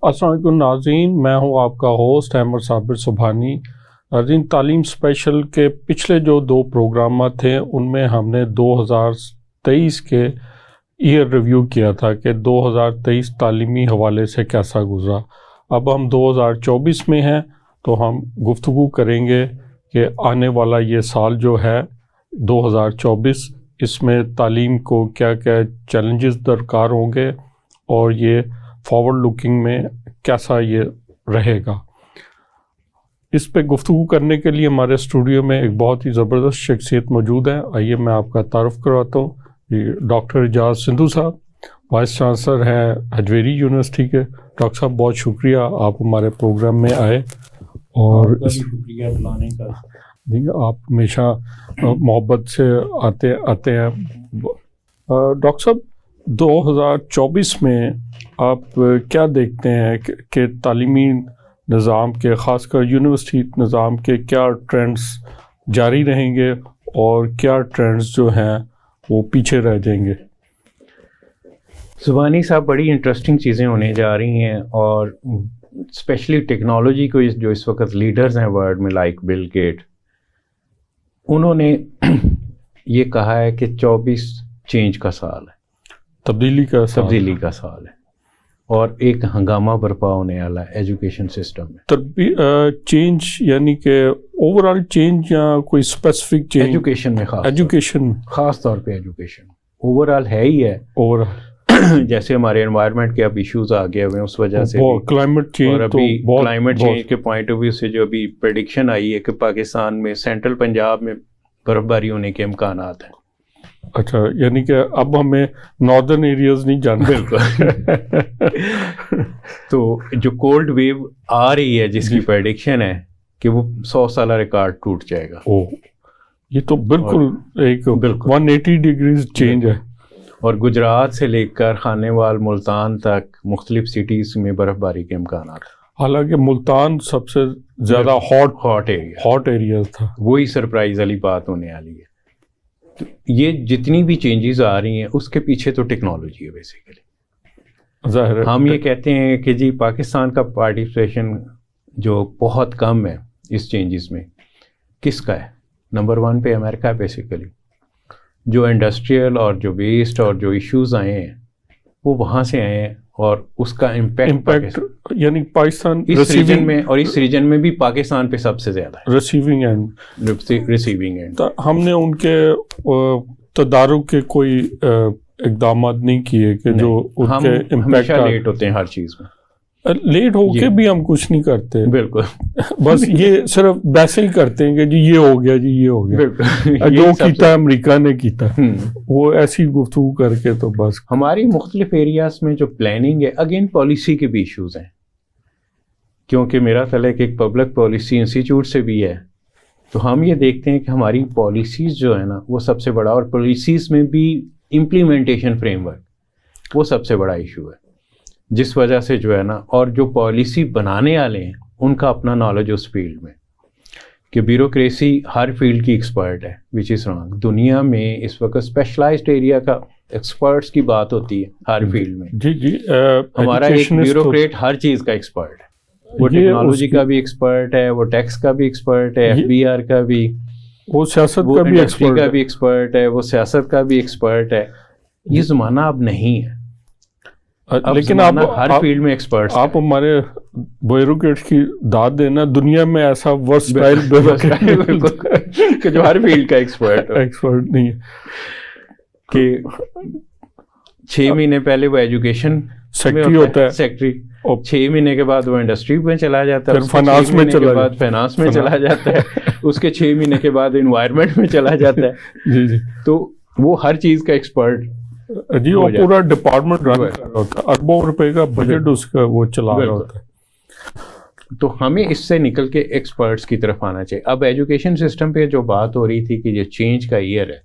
السلام علیکم ناظرین، میں ہوں آپ کا ہوسٹ احمد صابر سبحانی۔ ناظرین، تعلیم اسپیشل کے پچھلے جو 2 پروگرامات تھے ان میں ہم نے 2023 کے ایئر ریویو کیا تھا کہ 2023 تعلیمی حوالے سے کیسا گزرا۔ اب ہم 2024 میں ہیں تو ہم گفتگو کریں گے کہ آنے والا یہ سال جو ہے 2024، اس میں تعلیم کو کیا کیا چیلنجز درکار ہوں گے اور یہ فارورڈ لوکنگ میں کیسا یہ رہے گا۔ اس پہ گفتگو کرنے کے لیے ہمارے اسٹوڈیو میں ایک بہت ہی زبردست شخصیت موجود ہے۔ آئیے میں آپ کا تعارف کرواتا ہوں۔ ڈاکٹر اعجاز سندھو صاحب وائس چانسلر ہیں حجویری یونیورسٹی کے۔ ڈاکٹر صاحب بہت شکریہ آپ ہمارے پروگرام میں آئے، اور شکریہ بلانے کا۔ آپ ہمیشہ محبت سے آتے ہیں۔ ڈاکٹر صاحب، 2024 میں آپ کیا دیکھتے ہیں کہ تعلیمی نظام کے، خاص کر یونیورسٹی نظام کے، کیا ٹرینڈز جاری رہیں گے اور کیا ٹرینڈز جو ہیں وہ پیچھے رہ جائیں گے؟ زبانی صاحب، بڑی انٹرسٹنگ چیزیں ہونے جا رہی ہیں، اور اسپیشلی ٹیکنالوجی کو جو اس وقت لیڈرز ہیں ورلڈ میں، لائک بل گیٹ، انہوں نے یہ کہا ہے کہ 24 چینج کا سال ہے، تبدیلی کا سال ہے، اور ایک ہنگامہ برپا ہونے والا ہے ایجوکیشن سسٹم میں۔ چینج یعنی کہ اوور آل چینج یا کوئی اسپیسیفک چینج؟ ایجوکیشن خاص طور پہ ایجوکیشن اوور آل ہے ہی ہے۔ جیسے ہمارے انوائرمنٹ کے اب ایشوز آ گئے ہوئے ہیں، اس وجہ سے کلائمیٹ چینج، اور ابھی کلائمیٹ چینج کے پوائنٹ آف ویو سے جو ابھی پریڈکشن آئی ہے کہ پاکستان میں سینٹرل پنجاب میں برف باری ہونے کے امکانات ہیں۔ اچھا، یعنی کہ اب ہمیں ناردرن ایریاز نہیں جانا۔ بالکل۔ تو جو کولڈ ویو آ رہی ہے جس کی پریڈکشن ہے کہ وہ 100 سالہ ریکارڈ ٹوٹ جائے گا۔ یہ تو بالکل ایک 180 ڈگریز چینج ہے۔ اور گجرات سے لے کر خانیوال، ملتان تک مختلف سٹیز میں برف باری کے امکانات، حالانکہ ملتان سب سے زیادہ ہاٹ ایریا تھا۔ وہی سرپرائز والی بات ہونے والی ہے۔ تو یہ جتنی بھی چینجز آ رہی ہیں اس کے پیچھے تو ٹیکنالوجی ہے بیسیکلی۔ ظاہر ہم یہ کہتے ہیں کہ جی پاکستان کا پارٹیسپیشن جو بہت کم ہے اس چینجز میں، کس کا ہے؟ نمبر 1 پہ امریکہ ہے بیسیکلی۔ جو انڈسٹریل اور جو ویسٹ اور جو ایشوز آئے ہیں وہ وہاں سے آئے ہیں، اور اس کا امپیکٹ یعنی پاکستان اس ریجن میں، اور اس ریجن میں بھی پاکستان پہ سب سے زیادہ ہے، ریسیونگ اینڈ۔ ہم نے ان کے تدارک کے کوئی اقدامات نہیں کیے کہ جو ان کے ہمیشہ لیٹ ہوتے ہیں ہر چیز میں۔ لیٹ ہو کے بھی ہم کچھ نہیں کرتے، بالکل، بس یہ صرف ویسے ہی کرتے ہیں کہ جی یہ ہو گیا، جی یہ ہو گیا، جو کیتا امریکہ نے کیتا، وہ ایسی گفتگو کر کے تو بس۔ ہماری مختلف ایریاز میں جو پلاننگ ہے، اگین پالیسی کے بھی ایشوز ہیں، کیونکہ میرا تعلق ایک پبلک پالیسی انسٹیٹیوٹ سے بھی ہے، تو ہم یہ دیکھتے ہیں کہ ہماری پالیسیز جو ہے نا وہ سب سے بڑا، اور پالیسیز میں بھی امپلیمنٹیشن فریم ورک وہ سب سے بڑا ایشو ہے، جس وجہ سے جو ہے نا، اور جو پالیسی بنانے والے ہیں ان کا اپنا نالج اس فیلڈ میں، کہ بیوروکریسی ہر فیلڈ کی ایکسپرٹ ہے، وچ از رانگ۔ دنیا میں اس وقت اسپیشلائزڈ ایریا کا ایکسپرٹس کی بات ہوتی ہے ہر فیلڈ میں۔ جی ہمارا ایک بیوروکریٹ ہر چیز کا ایکسپرٹ ہے، وہ ٹیکنالوجی کا بھی ایکسپرٹ ہے، وہ ٹیکس کا بھی ایکسپرٹ ہے، FBR کا بھی، وہ سیاست کا بھی ایکسپرٹ ہے، وہ سیاست کا بھی ایکسپرٹ ہے۔ یہ زمانہ اب نہیں ہے، لیکن آپ ہر فیلڈ میں ایکسپرٹس۔ آپ ہمارے بیوروکریٹ کی داد دینا، دنیا میں ایسا ورسٹائل کہ جو ہر فیلڈ کا ایکسپرٹ نہیں ہے، کہ 6 مہینے پہلے وہ ایجوکیشن سیکٹری ہوتا ہے، سیکٹری 6 مہینے کے بعد وہ انڈسٹری میں چلا جاتا ہے، فائنانس میں چلا جاتا ہے، اس کے 6 مہینے کے بعد انوائرمنٹ میں چلا جاتا ہے۔ جی تو وہ ہر چیز کا ایکسپرٹ جی، وہ پورا ڈپارٹمنٹ رن کر رہا ہوتا ہے، اربوں روپے کا بجٹ اس کا وہ چلا رہا ہوتا ہے۔ تو ہمیں اس سے نکل کے ایکسپرٹس کی طرف آنا چاہیے۔ اب ایجوکیشن سسٹم پہ جو بات ہو رہی تھی کہ یہ چینج کا ایئر ہے،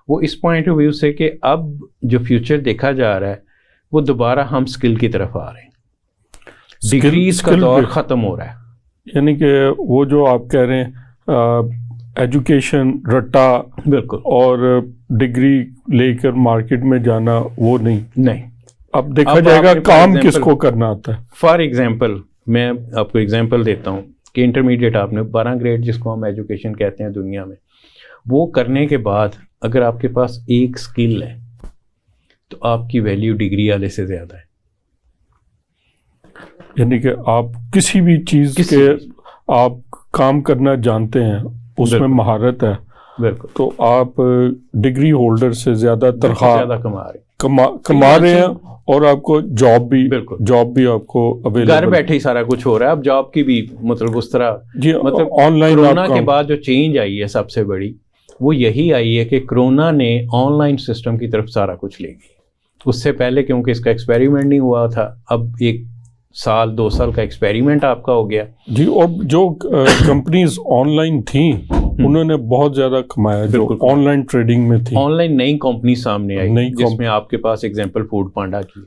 وہ اس پوائنٹ آف ویو سے کہ اب جو فیوچر دیکھا جا رہا ہے وہ دوبارہ ہم اسکل کی طرف آ رہے ہیں، ڈگریز کا دور ختم ہو رہا ہے۔ یعنی کہ وہ جو آپ کہہ رہے ہیں ایجوکیشن رٹا، بالکل، اور ڈگری لے کر مارکیٹ میں جانا، وہ نہیں، اب دیکھا جائے گا کام کس کو کرنا آتا ہے. فار ایگزامپل میں آپ کو ایگزامپل دیتا ہوں کہ انٹرمیڈیٹ آپ نے 12 گریڈ جس کو ہم ایجوکیشن کہتے ہیں دنیا میں، وہ کرنے کے بعد اگر آپ کے پاس ایک اسکل ہے تو آپ کی ویلیو ڈگری والے سے زیادہ ہے. یعنی کہ آپ کسی بھی چیز کے آپ کام کرنا جانتے ہیں، اس میں مہارت ہے، بالکل، تو آپ ڈگری ہولڈر سے زیادہ تنخواہ زیادہ کما رہے ہیں، اور آپ کو جاب بھی آپ کو اویلیبل، گھر بیٹھے ہی سارا کچھ ہو رہا ہے. اب جاب کی بھی مطلب اس طرح جی مطلب آن لائن. کرونا کے بعد جو چینج آئی ہے سب سے بڑی وہ یہی آئی ہے کہ کرونا نے آن لائن سسٹم کی طرف سارا کچھ لے گئی. اس سے پہلے کیونکہ اس کا ایکسپیریمنٹ نہیں ہوا تھا، اب 1 سال 2 سال کا ایکسپیریمنٹ آپ کا ہو گیا. جی، اور جو کمپنیز آن لائن تھیں انہوں نے بہت زیادہ کمایا، جو آن لائن ٹریڈنگ میں تھی. آن لائن نئی کمپنی سامنے آئی جس میں آپ کے پاس ایگزامپل فوڈ پانڈا کی.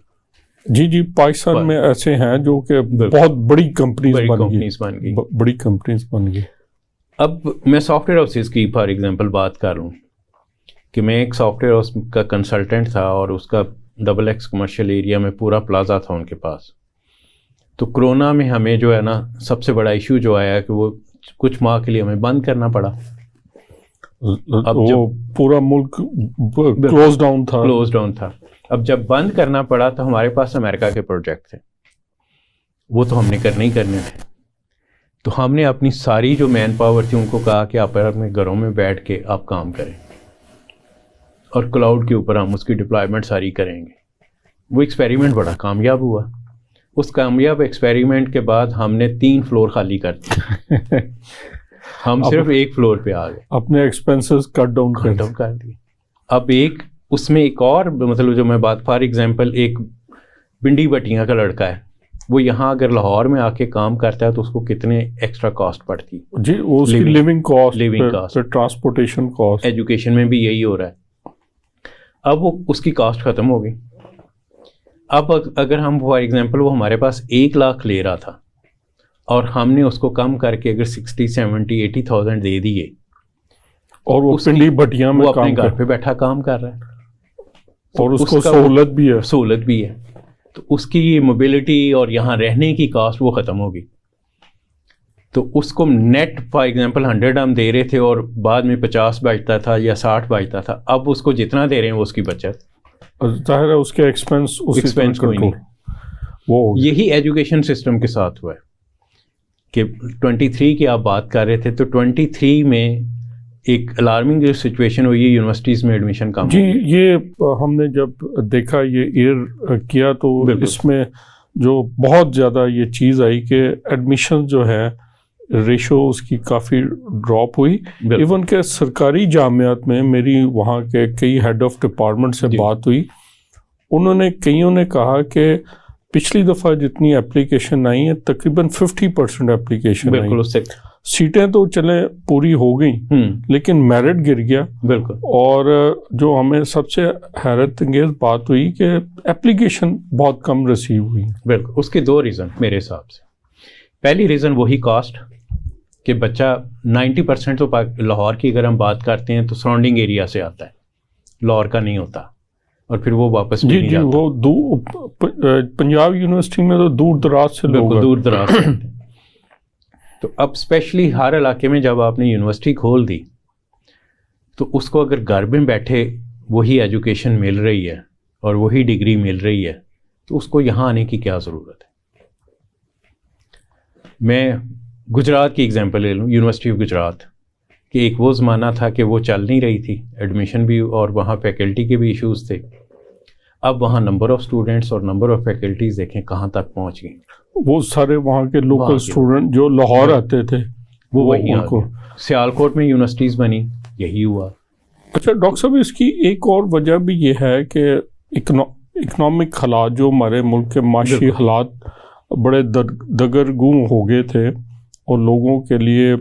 جی پاکستان میں ایسے ہیں جو کہ بہت بڑی کمپنیز بن گئی. اب میں سافٹ ویئر ہاؤسز کی فار ایگزامپل بات کر رہا ہوں کہ میں ایک سافٹ ویئر ہاؤس کا کنسلٹنٹ تھا اور اس کا XXX کمرشل ایریا میں پورا پلازا تھا ان کے پاس. تو کرونا میں ہمیں جو ہے نا سب سے بڑا ایشو جو آیا کہ وہ کچھ ماہ کے لیے ہمیں بند کرنا پڑا. اب پورا ملک کلوز ڈاؤن تھا. اب جب بند کرنا پڑا تو ہمارے پاس امریکہ کے پروجیکٹ تھے، وہ تو ہم نے کرنے تھے. تو ہم نے اپنی ساری جو مین پاور تھی ان کو کہا کہ آپ اپنے گھروں میں بیٹھ کے آپ کام کریں اور کلاؤڈ کے اوپر ہم اس کی ڈپلائمنٹ ساری کریں گے. وہ ایکسپیریمنٹ بڑا کامیاب ہوا. اس کامیاب ایکسپیریمنٹ کے بعد ہم نے 3 فلور خالی کر دیے. ہم صرف 1 فلور پہ آ گئے، اپنے ایکسپینسز کٹ ڈاؤن کر دیے. اب اس میں ایک اور مطلب جو میں بات فار ایگزامپل ایک بنڈی بٹیاں کا لڑکا ہے، وہ یہاں اگر لاہور میں آ کے کام کرتا ہے تو اس کو کتنے ایکسٹرا کاسٹ پڑتی ہے. جی اس کی living cost, transportation cost. Education میں بھی یہی ہو رہا ہے. اب وہ اس کی کاسٹ ختم ہو گئی. اب اگر ہم فار ایگزامپل وہ ہمارے پاس 1 لاکھ لے رہا تھا اور ہم نے اس کو کم کر کے اگر 60, 70, 80,000 دے دیے اور وہ پنڈی بٹیاں میں اپنے گھر پہ بیٹھا کام کر رہا ہے اور اس کو سہولت بھی ہے. تو اس کی یہ موبلٹی اور یہاں رہنے کی کاسٹ وہ ختم ہوگی. تو اس کو نیٹ فار ایگزامپل 100 ہم دے رہے تھے اور بعد میں 50 بچتا تھا یا 60 بچتا تھا. اب اس کو جتنا دے رہے ہیں وہ اس کی بچت، ظاہر ہے اس کے ایکسپینس کوئی نہیں. وہ یہی ایجوکیشن سسٹم کے ساتھ ہوا ہے کہ 23 کی آپ بات کر رہے تھے تو 23 میں ایک الارمنگ سچویشن ہوئی ہے یونیورسٹیز میں ایڈمیشن کم. جی یہ ہم نے جب دیکھا یہ ایئر کیا تو اس میں جو بہت زیادہ یہ چیز آئی کہ ایڈمیشن جو ہے ریشو اس کی کافی ڈراپ ہوئی. ایون کہ سرکاری جامعات میں میری وہاں کے کئی ہیڈ آف ڈپارٹمنٹ سے بات ہوئی، کئیوں نے کہا کہ پچھلی دفعہ جتنی اپلیکیشن آئی ہیں تقریباً 50% اپلیکیشن آئی. سیٹیں تو چلیں پوری ہو گئیں لیکن میرٹ گر گیا. بالکل. اور جو ہمیں سب سے حیرت انگیز بات ہوئی کہ اپلیکیشن بہت کم ریسیو ہوئی. بالکل. اس کے 2 ریزن میرے حساب سے. پہلی ریزن وہی کاسٹ کہ بچہ 90% تو لاہور کی اگر ہم بات کرتے ہیں تو سراؤنڈنگ ایریا سے آتا ہے، لاہور کا نہیں ہوتا اور پھر وہ واپس بھی نہیں جاتا. وہ پنجاب یونیورسٹی میں تو دور دراز سے لوگ دور دراز سے تو اب اسپیشلی ہر علاقے میں جب آپ نے یونیورسٹی کھول دی تو اس کو اگر گھر میں بیٹھے وہی ایجوکیشن مل رہی ہے اور وہی ڈگری مل رہی ہے تو اس کو یہاں آنے کی کیا ضرورت ہے. میں گجرات کی ایگزامپل لے لوں، یونیورسٹی آف گجرات کہ ایک وہ زمانہ تھا کہ وہ چل نہیں رہی تھی، ایڈمیشن بھی اور وہاں فیکلٹی کے بھی ایشوز تھے. اب وہاں نمبر آف اسٹوڈنٹس اور نمبر آف فیکلٹیز دیکھیں کہاں تک پہنچ گئی. وہ سارے وہاں کے لوکل اسٹوڈنٹ جو لاہور آتے تھے وہ وہیں آ گئے. سیالکوٹ میں یونیورسٹیز بنی، یہی ہوا. اچھا ڈاکٹر صاحب، اس کی ایک اور وجہ بھی یہ ہے کہ اکنامک حالات جو ہمارے ملک کے معاشی حالات بڑے دگرگوں ہو گئے تھے اور لوگوں کے لیے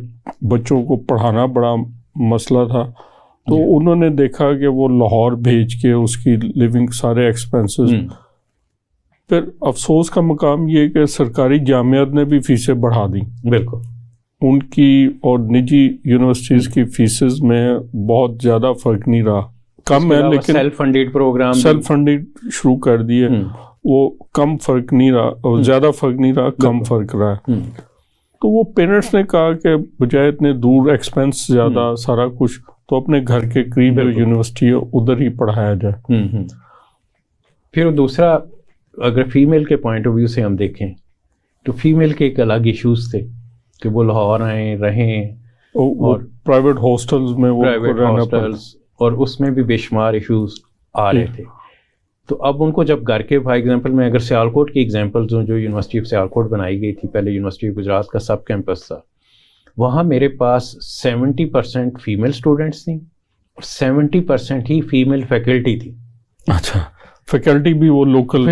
بچوں کو پڑھانا بڑا مسئلہ تھا، تو انہوں نے دیکھا کہ وہ لاہور بھیج کے اس کی لیونگ سارے ایکسپینسز. پھر افسوس کا مقام یہ کہ سرکاری جامعات نے بھی فیسیں بڑھا دیں. بالکل. ان کی اور نجی یونیورسٹیز کی فیسز میں بہت زیادہ فرق نہیں رہا، کم ہے لیکن self funded program self funded شروع کر دیے. وہ کم فرق نہیں رہا، زیادہ فرق نہیں رہا، کم فرق رہا ہے. تو وہ پیرنٹس نے کہا کہ بجائے اتنے دور ایکسپینس زیادہ سارا کچھ، تو اپنے گھر کے قریب جو یونیورسٹی ہے ادھر ہی پڑھایا جائے. پھر دوسرا اگر فیمیل کے پوائنٹ آف ویو سے ہم دیکھیں تو فیمیل کے ایک الگ ایشوز تھے کہ وہ لاہور آئیں رہیں اور پرائیویٹ ہاسٹلز میں وہ رہنا پڑا، اور اس میں بھی بے شمار ایشوز آ رہے تھے. تو اب ان کو جب گھر کے، فار ایگزامپل میں اگر سیالکوٹ کی ایگزامپلز ہوں، جو یونیورسٹی آف سیالکوٹ بنائی گئی تھی، پہلے یونیورسٹی آف گجرات کا سب کیمپس تھا، وہاں میرے پاس 70% فیمیل اسٹوڈنٹس تھیں اور 70% ہی فیمیل فیکلٹی تھی. اچھا، فیکلٹی بھی وہ لوکل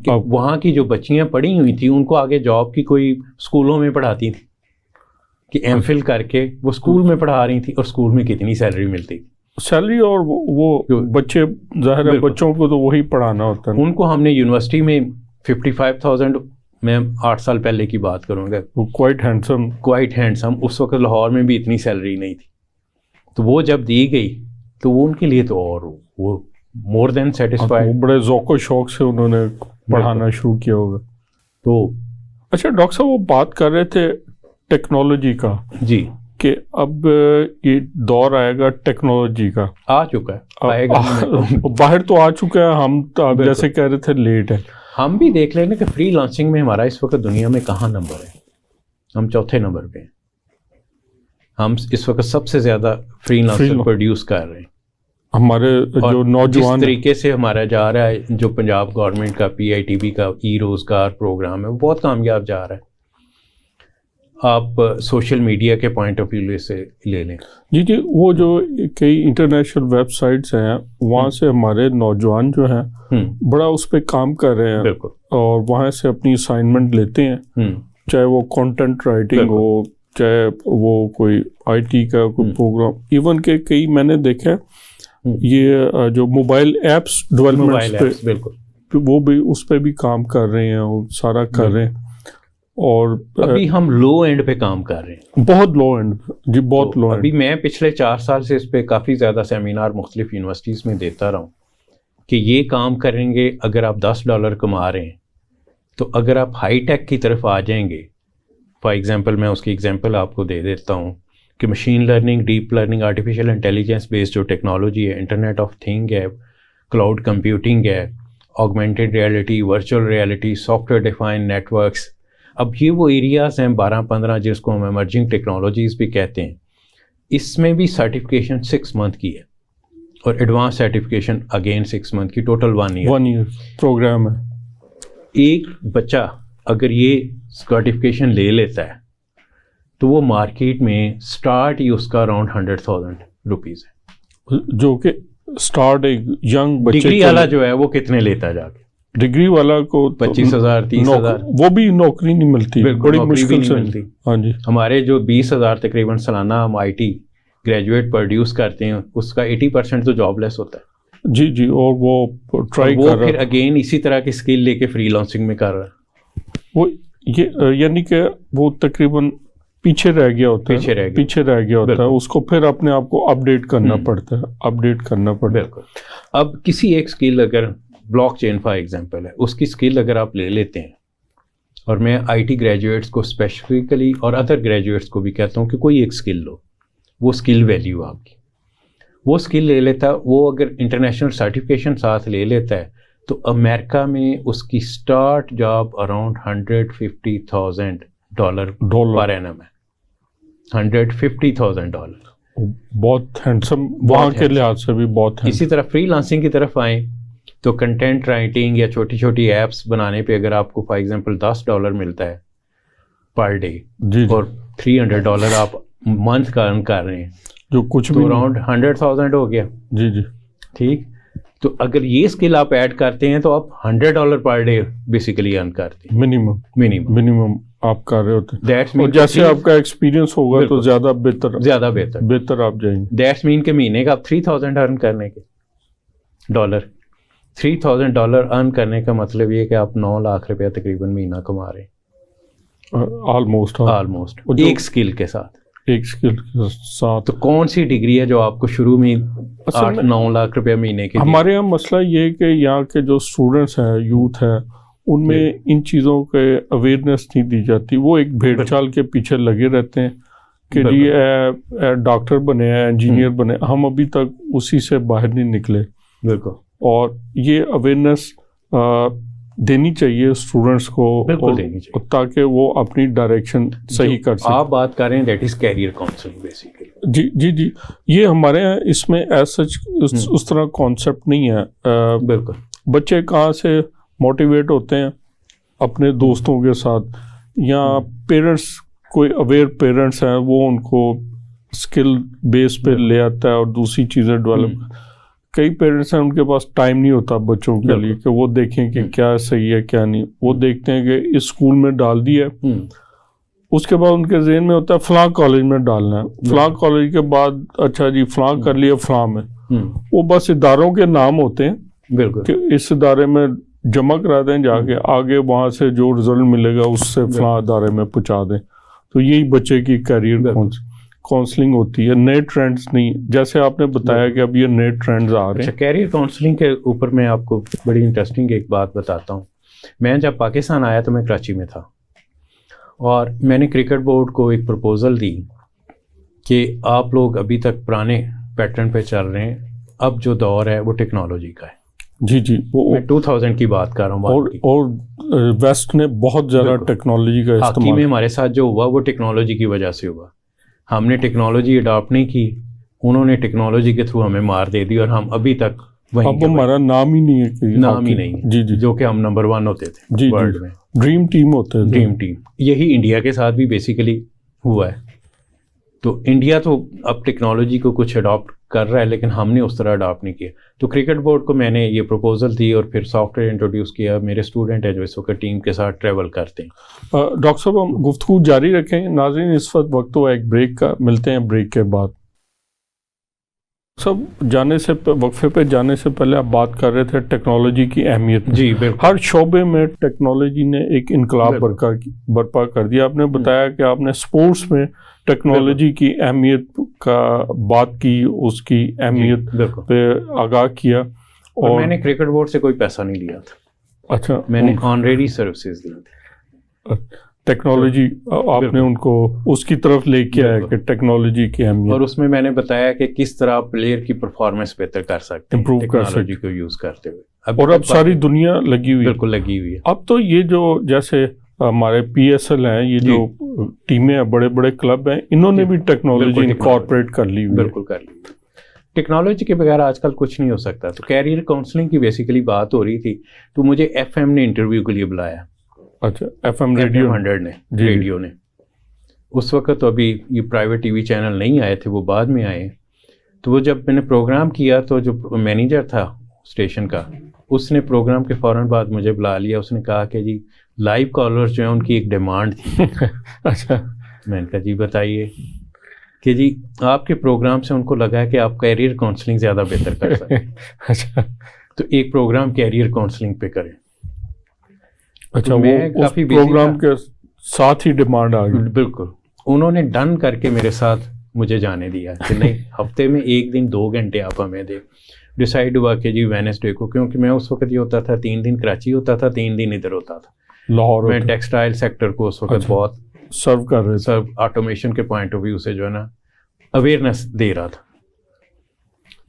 وہاں کی جو بچیاں پڑھی ہوئی تھیں ان کو آگے جاب کی کوئی اسکولوں میں پڑھاتی تھی کہ ایم فل کر کے وہ اسکول میں پڑھا رہی تھی، اور اسکول میں کتنی سیلری ملتی، سیلری، اور وہ بچے ظاہر ہے بچوں کو تو وہی پڑھانا ہوتا ہے. ان کو ہم نے یونیورسٹی میں 55,000، میں 8 سال پہلے کی بات کروں گا، کوائٹ ہینڈسم. اس وقت لاہور میں بھی اتنی سیلری نہیں تھی، تو وہ جب دی گئی تو وہ ان کے لیے تو اور وہ مور دین سیٹسفائڈ، بڑے ذوق و شوق سے انہوں نے پڑھانا شروع کیا ہوگا. تو اچھا ڈاکٹر صاحب، وہ بات کر رہے تھے ٹیکنالوجی کا، جی، کہ اب یہ دور آئے گا ٹیکنالوجی کا، آ چکا ہے، آئے گا، باہر تو آ چکا ہے، ہم جیسے کہہ رہے تھے لیٹ ہے. ہم بھی دیکھ لیں نا کہ فری لانسنگ میں ہمارا اس وقت دنیا میں کہاں نمبر ہے، ہم 4تھے نمبر پہ ہیں. ہم اس وقت سب سے زیادہ فری لانسر پروڈیوس کر رہے ہیں. ہمارے جو نوجوان، جس طریقے سے ہمارا جا رہا ہے، جو پنجاب گورنمنٹ کا PITB کا ای روزگار پروگرام ہے، وہ بہت کامیاب جا رہا ہے. آپ سوشل میڈیا کے پوائنٹ آف ویو سے لے لیں. جی، وہ جو کئی انٹرنیشنل ویب سائٹس ہیں وہاں سے ہمارے نوجوان جو ہیں بڑا اس پہ کام کر رہے ہیں، بالکل، اور وہاں سے اپنی اسائنمنٹ لیتے ہیں، چاہے وہ کانٹینٹ رائٹنگ ہو، چاہے وہ کوئی IT کا کوئی پروگرام، ایون کہ کئی میں نے دیکھا یہ جو موبائل ایپس ڈیولپمنٹ پہ، بالکل، وہ بھی اس پہ بھی کام کر رہے ہیں، وہ سارا کر رہے ہیں. اور ابھی ہم لو اینڈ پہ کام کر رہے ہیں، بہت لو اینڈ. جی، بہت لو اینڈ. ابھی میں پچھلے 4 سال سے اس پہ کافی زیادہ سیمینار مختلف یونیورسٹیز میں دیتا رہا ہوں کہ یہ کام کریں گے. اگر آپ $10 کما رہے ہیں تو اگر آپ ہائی ٹیک کی طرف آ جائیں گے، فار ایگزامپل میں اس کی ایگزامپل آپ کو دے دیتا ہوں کہ machine learning, deep learning, artificial intelligence based جو ٹیکنالوجی ہے، انٹرنیٹ آف تھنگ ہے، کلاؤڈ کمپیوٹنگ ہے، augmented reality, virtual reality, soft where define networks. اب یہ وہ ایریاز ہیں 12-15 جس کو ہم ایمرجنگ ٹیکنالوجیز بھی کہتے ہیں. اس میں بھی سرٹیفکیشن 6 منتھ کی ہے اور ایڈوانس سرٹیفکیشن اگین 6 منتھ کی، ٹوٹل 1 ایئر پروگرام ہے. ایک بچہ اگر یہ سرٹیفکیشن لے لیتا ہے تو وہ مارکیٹ میں سٹارٹ ہی اس کا اراؤنڈ 100,000 روپیز ہے، جو کہ سٹارٹ ایک ینگ بچے. ڈگری والا جو ہے وہ کتنے لیتا جا کے؟ ڈگری والا کو 25,000 30,000، وہ بھی نوکری نہیں ملتی، بڑی مشکل سے ملتی. ہاں جی، ہمارے جو 20,000 تقریباً سالانہ ہم IT گریجویٹ پروڈیوس کرتے ہیں، اس کا 80% تو جاب لیس ہوتا ہے. جی، اور وہ ٹرائی کر رہا ہے، پھر اگین اسی طرح کی اسکل لے کے فری لانسنگ میں کر رہا ہے. وہ یعنی کہ وہ تقریباً پیچھے رہ گیا ہوتا ہے، اس کو پھر اپنے آپ کو اپڈیٹ کرنا پڑتا ہے. بالکل. اب کسی ایک اسکل، اگر بلاک چین فار ایگزامپل ہے، اس کی اسکل اگر آپ لے لیتے ہیں، اور میں IT گریجویٹس کو اسپیسیفکلی اور ادر گریجویٹس کو بھی کہتا ہوں کہ کوئی ایک اسکل لو، وہ اسکل ویلیو آپ کی، وہ اسکل لے لیتا، وہ اگر انٹرنیشنل سرٹیفکیشن ساتھ لے لیتا ہے تو امریکہ میں اس کی start job around $150,000 per annum ہے. $150,000 بہت ہینڈسم، وہاں کے لحاظ سے بھی بہت. اسی طرح فری لانسنگ کی طرف آئیں تو کنٹینٹ رائٹنگ یا چھوٹی چھوٹی ایپس بنانے پہ اگر آپ کو فار ایگزامپل $10 ملتا ہے پر ڈے، اور $300 آپ منتھ کا ارن کر رہے ہیں، جو کچھ بھی اراؤنڈ 100,000 ہو گیا. جی، ٹھیک. تو اگر یہ اسکل آپ ایڈ کرتے ہیں تو آپ $100 پر ڈے بیسیکلی ارن کرتے ہیں، منیمم آپ کر رہے ہوتے ہیں. اور جیسے آپ کا ایکسپیرینس ہوگا تو زیادہ بہتر آپ جائیں گے. دیٹس مین کہ مہینے کا آپ 3,000 ارن کرنے کے $3,000 ارن کرنے کا مطلب یہ کہ آپ 9 لاکھ روپیہ تقریباً مہینہ کما رہے ہیں، آلموسٹ ایک اسکل کے ساتھ. ایک اسکل کے ساتھ. تو کون سی ڈگری ہے جو آپ کو شروع میں 8-9 لاکھ روپے مہینے کے؟ ہمارے یہاں مسئلہ یہ ہے کہ یہاں کے جو اسٹوڈنٹس ہیں، یوتھ ہے، ان میں ان چیزوں کے اویئرنیس نہیں دی جاتی. وہ ایک بھیڑ چال کے پیچھے لگے رہتے ہیں کہ جی ڈاکٹر بنے ہیں، انجینئر بنے. ہم ابھی تک اسی سے باہر نہیں نکلے. بالکل. اور یہ اویئرنیس دینی چاہیے اسٹوڈنٹس کو، بالکل دینی چاہیے تاکہ وہ اپنی ڈائریکشن صحیح کر سکیں. آپ بات کر رہے ہیں that is career counselling basically. جی جی جی، یہ ہمارے یہاں اس میں ایز سچ اس طرح کانسیپٹ نہیں ہے. بالکل. بچے کہاں سے موٹیویٹ ہوتے ہیں؟ اپنے دوستوں کے ساتھ، یا پیرنٹس، کوئی اویئر پیرنٹس ہیں وہ ان کو اسکل بیس پہ لے آتا ہے اور دوسری چیزیں ڈیولپ. کئی پیرنٹس ہیں ان کے پاس ٹائم نہیں ہوتا بچوں کے لیے کہ وہ دیکھیں کہ کیا صحیح ہے کیا نہیں. وہ دیکھتے ہیں کہ اس اسکول میں ڈال دیا، اس کے بعد ان کے ذہن میں ہوتا ہے فلاں کالج میں ڈالنا ہے، فلاں کالج کے بعد اچھا جی فلاں کر لیا فلاں میں. وہ بس اداروں کے نام ہوتے ہیں. بالکل. کہ اس ادارے میں جمع کرا دیں جا کے، آگے وہاں سے جو رزلٹ ملے گا اس سے فلاں ادارے میں پہنچا دیں. تو یہی بچے کی کیریئر کاؤنسلنگ ہوتی ہے، نئے ٹرینڈز نہیں. جیسے آپ نے بتایا کہ اب یہ نئے ٹرینڈز آ رہے ہیں. کیریئر کاؤنسلنگ کے اوپر میں آپ کو بڑی انٹرسٹنگ ایک بات بتاتا ہوں. میں جب پاکستان آیا تو میں کراچی میں تھا، اور میں نے کرکٹ بورڈ کو ایک پرپوزل دی کہ آپ لوگ ابھی تک پرانے پیٹرن پہ چل رہے ہیں، اب جو دور ہے وہ ٹیکنالوجی کا ہے. جی جی، میں 2000 کی بات کر رہا ہوں. اور ویسٹ نے بہت زیادہ ٹیکنالوجی کا استعمال میں ہمارے ساتھ جو ہوا وہ ٹیکنالوجی کی وجہ سے ہوا. ہم نے ٹیکنالوجی اڈاپٹ نہیں کی، انہوں نے ٹیکنالوجی کے تھرو ہمیں مار دے دی، اور ہم ابھی تک وہیں. اب ہمارا نام ہی نہیں ہے، نام ہی نہیں. جی جی، جو کہ ہم نمبر 1 ہوتے تھے ورلڈ میں. ڈریم ٹیم ہوتے ہیں. Dream team. یہی انڈیا کے ساتھ بھی بیسیکلی ہوا ہے. تو انڈیا تو اب ٹیکنالوجی کو کچھ اڈاپٹ کر رہا ہے، لیکن ہم نے اس طرح اڈاپٹ نہیں کیا. تو کرکٹ بورڈ کو میں نے یہ پروپوزل دی اور پھر سافٹ ویئر انٹروڈیوس کیا. میرے اسٹوڈنٹ ہیں جو اس وقت ٹیم کے ساتھ ٹریول کرتے ہیں. ڈاکٹر صاحب ہم گفتگو جاری رکھیں. ناظرین اس وقت ہوا ایک بریک کا، ملتے ہیں بریک کے بعد. سب جانے سے وقفے پہ جانے سے پہلے آپ بات کر رہے تھے ٹیکنالوجی کی اہمیت. جی بالکل. ہر شعبے میں ٹیکنالوجی نے ایک انقلاب برپا کر دیا. آپ نے بتایا کہ آپ نے اسپورٹس میں ٹیکنالوجی کی اہمیت کا بات کی، اس کی اہمیت پہ آگاہ کیا. اور میں نے کرکٹ بورڈ سے کوئی پیسہ نہیں لیا تھا. اچھا. میں نے آنریڈی سروسز دی تھی. ٹیکنالوجی آپ نے ان کو اس کی طرف لے کے آیا کہ ٹیکنالوجی کی اہمیت. اور اس میں میں نے بتایا کہ کس طرح پلیئر کی پرفارمنس بہتر کر سکتے ہیں ٹیکنالوجی کو یوز کرتے ہوئے. اور اب ساری دنیا لگی ہوئی ہے. بالکل لگی ہوئی ہے. اب تو یہ جو جیسے ہمارے پی ایس ایل ہیں، یہ جو ٹیمیں ہیں، بڑے بڑے کلب ہیں، انہوں نے بھی ٹیکنالوجی انکارپوریٹ کر لی ہوئی. بالکل کر لی. ٹیکنالوجی کے بغیر آج کل کچھ نہیں ہو سکتا. تو کیریئر کاؤنسلنگ کی بیسیکلی بات ہو رہی تھی، تو مجھے ایف ایم نے انٹرویو کے لیے بلایا. اچھا. ایف ایم ریڈیو 100 نے ریڈیو نے. اس وقت تو ابھی یہ پرائیویٹ ٹی وی چینل نہیں آئے تھے، وہ بعد میں آئے. تو وہ جب میں نے پروگرام کیا تو جو مینیجر تھا اسٹیشن کا، اس نے پروگرام کے فوراً بعد مجھے بلا لیا. اس نے کہا کہ جی لائیو کالرز جو ہیں ان کی ایک ڈیمانڈ تھی. اچھا. میں نے کہا جی بتائیے. کہ جی آپ کے پروگرام سے ان کو لگا ہے کہ آپ کیریئر کاؤنسلنگ زیادہ بہتر کر سکتے ہیں. اچھا. تو ایک پروگرام کیریئر کاؤنسلنگ پہ کریں. اچھا. میں کافی پروگرام کے ساتھ ہی ڈیمانڈ آ گئی. بالکل. انہوں نے ڈن کر کے میرے ساتھ مجھے جانے دیا کہ نہیں ہفتے میں 1 دن 2 گھنٹے آپ ہمیں دیں. ڈیسائیڈ ہوا کہ جی وینسڈے کو، کیونکہ میں اس وقت یہ ہوتا تھا 3 دن کراچی ہوتا تھا، 3 دن ادھر ہوتا تھا لاہور. میں ٹیکسٹائل سیکٹر کو اس وقت بہت سرو کر رہے، سرو آٹومیشن کے پوائنٹ آف ویو سے جو ہے نا اویئرنیس دے رہا تھا.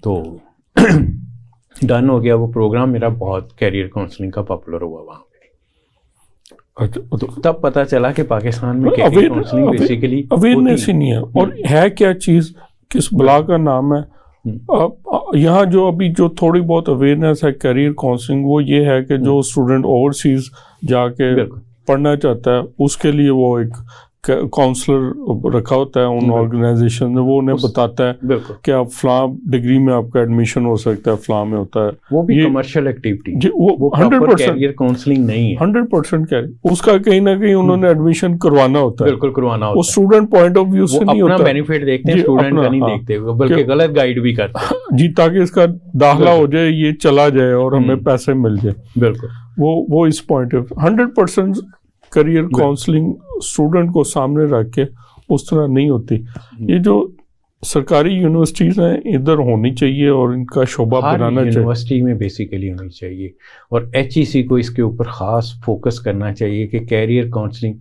تو ڈن ہو گیا وہ پروگرام میرا. بہت کیریئر کاؤنسلنگ کا پاپولر ہوا وہاں پہ. تو تب پتہ چلا کہ پاکستان میں کیریئر کاؤنسلنگ بیسیکلی اویئرنیس ہی نہیں ہے. اور ہے کیا چیز، کس بلا کا نام ہے. یہاں جو ابھی جو تھوڑی بہت اویئرنیس ہے کیریئر کاؤنسلنگ، وہ یہ ہے کہ جو اسٹوڈنٹ اوورسیز جا کے پڑھنا چاہتا ہے اس کے لیے وہ ایک کاؤنسلر رکھا ہوتا ہے ان آرگنائزیشن میں. وہ انہیں بتاتا ہے کہ آپ فلاں ڈگری میں آپ کا ایڈمیشن ہو سکتا ہے، فلاں میں ہوتا ہے. وہ بھی کمرشل ایکٹیویٹی. وہ 100% کیریئر کاؤنسلنگ نہیں ہے. 100% کیریئر اس کا کہیں نہ کہیں انہوں نے ایڈمیشن کروانا ہوتا ہے. بالکل کروانا ہوتا ہے. وہ اسٹوڈنٹ پوائنٹ آف ویو سے نہیں ہوتا. اپنا بینیفٹ دیکھتے ہیں، اسٹوڈنٹ کا نہیں دیکھتے، بلکہ غلط گائیڈ بھی کرتے ہیں. جی تاکہ اس کا داخلہ ہو جائے، یہ چلا جائے اور ہمیں پیسے مل جائے. بالکل. وہ اس point of 100% career counselling student کو سامنے رکھ کے اس طرح نہیں ہوتی. یہ جو سرکاری یونیورسٹیز ہیں ادھر ہونی چاہیے اور ان کا شعبہ بنانا چاہیے. یونیورسٹی میں بیسیکلی ہونی چاہیے اور HEC کو اس کے اوپر خاص فوکس کرنا چاہیے کہ کیریئر کاؤنسلنگ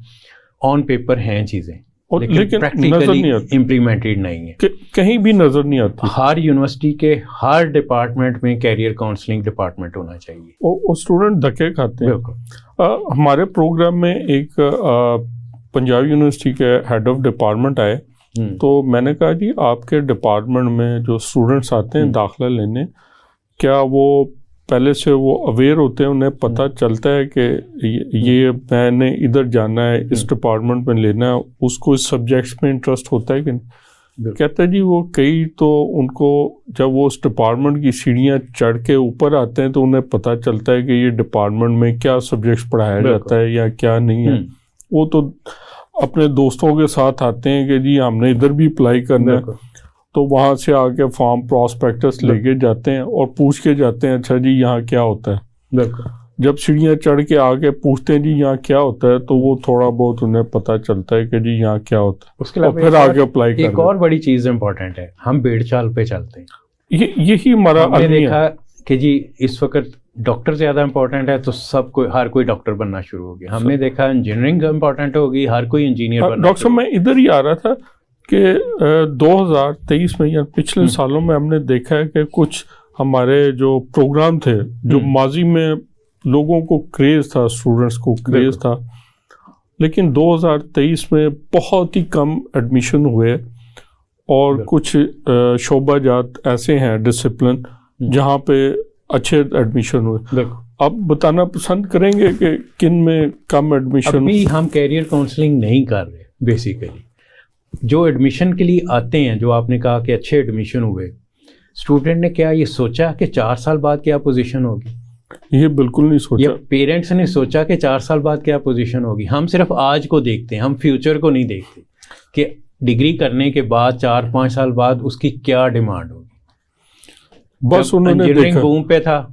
آن پیپر ہیں چیزیں لیکن پریکٹیکلی امپلیمنٹڈ نہیں ہے, کہیں بھی نظر نہیں آتی. ہر یونیورسٹی کے ہر ڈپارٹمنٹ میں کیریئر کاؤنسلنگ ڈپارٹمنٹ ہونا چاہیے. اور اسٹوڈنٹ دھکے کھاتے ہیں. ہمارے پروگرام میں ایک پنجاب یونیورسٹی کے ہیڈ آف ڈپارٹمنٹ آئے, تو میں نے کہا جی آپ کے ڈپارٹمنٹ میں جو اسٹوڈنٹس آتے ہیں داخلہ لینے, کیا وہ پہلے سے وہ اویئر ہوتے ہیں, انہیں پتہ چلتا ہے کہ یہ میں نے ادھر جانا ہے, اس ڈپارٹمنٹ میں لینا ہے, اس کو اس سبجیکٹس میں انٹرسٹ ہوتا ہے کہ نہیں؟ کہتا ہے جی وہ کئی تو ان کو جب وہ اس ڈپارٹمنٹ کی سیڑھیاں چڑھ کے اوپر آتے ہیں تو انہیں پتہ چلتا ہے کہ یہ ڈپارٹمنٹ میں کیا سبجیکٹس پڑھایا جاتا ہے یا کیا نہیں ہے. وہ تو اپنے دوستوں کے ساتھ آتے ہیں کہ جی ہم نے ادھر بھی اپلائی کرنا ہے, تو وہاں سے آ کے فارم پراسپیکٹس لے کے جاتے ہیں اور پوچھ کے جاتے ہیں اچھا جی یہاں کیا ہوتا ہے. جب سیڑھیاں چڑھ کے آ کے پوچھتے ہیں جی یہاں کیا ہوتا ہے تو وہ تھوڑا بہت انہیں پتہ چلتا ہے کہ جی یہاں کیا ہوتا ہے. اس کے علاوہ پھر آگے اپلائی کرتے ہیں. ایک اور بڑی چیز امپورٹنٹ ہے, ہم بیڑ چال پہ چلتے ہیں. یہی ہمارا ہم نے دیکھا کہ جی اس وقت ڈاکٹر زیادہ امپورٹنٹ ہے تو سب کوئی ہر کوئی ڈاکٹر بننا شروع ہو گیا. ہم نے دیکھا انجینئرنگ امپورٹنٹ ہوگی, ہر کوئی انجینئر بننا. ڈاکٹر صاحب میں ادھر ہی آ رہا تھا کہ 2023 میں یا پچھلے سالوں میں ہم نے دیکھا ہے کہ کچھ ہمارے جو پروگرام تھے جو ماضی میں لوگوں کو کریز تھا, اسٹوڈنٹس کو کریز تھا, لیکن 2023 میں بہت ہی کم ایڈمیشن ہوئے اور کچھ شعبہ جات ایسے ہیں ڈسپلن جہاں پہ اچھے ایڈمیشن ہوئے. آپ بتانا پسند کریں گے کہ کن میں کم ایڈمیشن؟ ابھی ہم کیریئر کاؤنسلنگ نہیں کر رہے. بیسیکلی جو ایڈمیشن کے لیے آتے ہیں, جو آپ نے کہا کہ اچھے ایڈمیشن ہوئے, اسٹوڈنٹ نے کیا یہ سوچا کہ 4 سال بعد کیا پوزیشن ہوگی؟ یہ بالکل نہیں سوچا. یا پیرنٹس نے سوچا کہ 4 سال بعد کیا پوزیشن ہوگی؟ ہم صرف آج کو دیکھتے ہیں, ہم فیوچر کو نہیں دیکھتے کہ ڈگری کرنے کے بعد 4-5 سال بعد اس کی کیا ڈیمانڈ ہوگی. بس انہوں نے انجینئرنگ بوم پہ تھا